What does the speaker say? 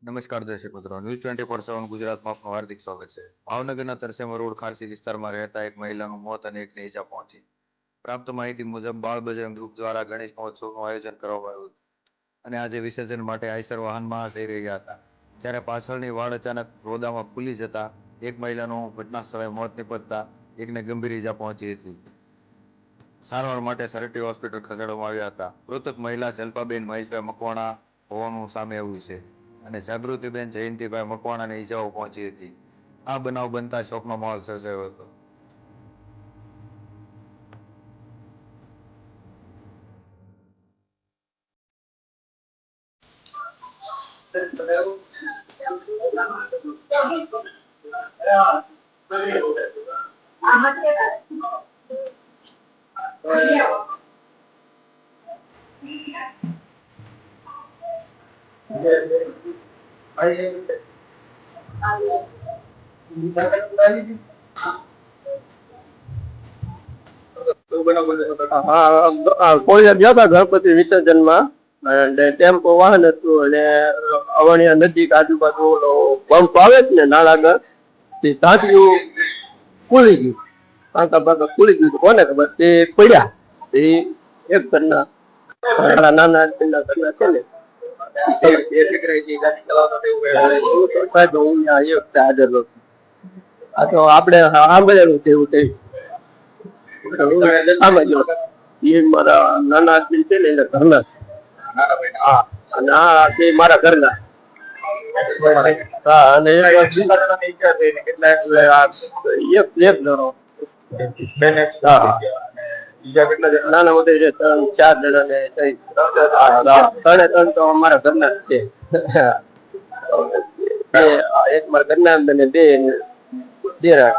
નમસ્કાર દર્શક મિત્રો, ન્યૂઝ 24/7 ગુજરાતમાં આપનું હાર્દિક સ્વાગત છે. ભાવનગરના તરસેમા રોડ ખારસી વિસ્તારમાં રહેતા એક મહિલાનું મોત અને એકને ઈજા પહોંચી. પ્રાપ્ત માહિતી મુજબ બાળ બજરંગ ગ્રુપ દ્વારા ગણેશ મહોત્સવનું આયોજન કરવામાં આવ્યું અને આજે વિસર્જન માટે આઈસર વાહનમાં જઈ રહ્યા હતા. ત્યારે પાછળની વાડ અચાનક રોદામાં ખુલી જતા એક મહિલાનું ઘટના સ્થળે મોત નિપજતા એકને ગંભીર ઈજા પહોંચી હતી. સારવાર માટે સરટી હોસ્પિટલ ખસેડવામાં આવ્યા હતા. મૃતક મહિલા જલ્પાબેન મહેશભાઈ મકવાણા હોવાનું સામે આવ્યું છે અને જાગૃતિબેન જયંતિભાઈ મકવાણાને ઈજાઓ પહોંચી હતી. આ બનાવ બનતા શોકનો માહોલ સર્જાયો હતો. કોળિયા ગયા હતા ગણપતિ વિસર્જનમાં ટેમ્પો વાહન હતું અને અવણિયા નજીક આજુબાજુ પંપ આવે છે ને નાળાગર તે ટાંકીયું ખુલી ગયું, પાંકા ખુલી ગયું. કોને ખબર તે પડ્યા. એ એક ઘરના નાના ઘરના છે ને હાજર હતો. આ તો આપડે સાંભળેલું તેવું તે મારા નાના આદમી છે ને એના ઘરના છે. હા, અને આ તે મારા ઘરના. હા, અને એક જણો નાના મોટા 3-4 જણા ને 3 તો અમારા ઘરના જ છે. એક મારા ઘરના અને 2 દેરા.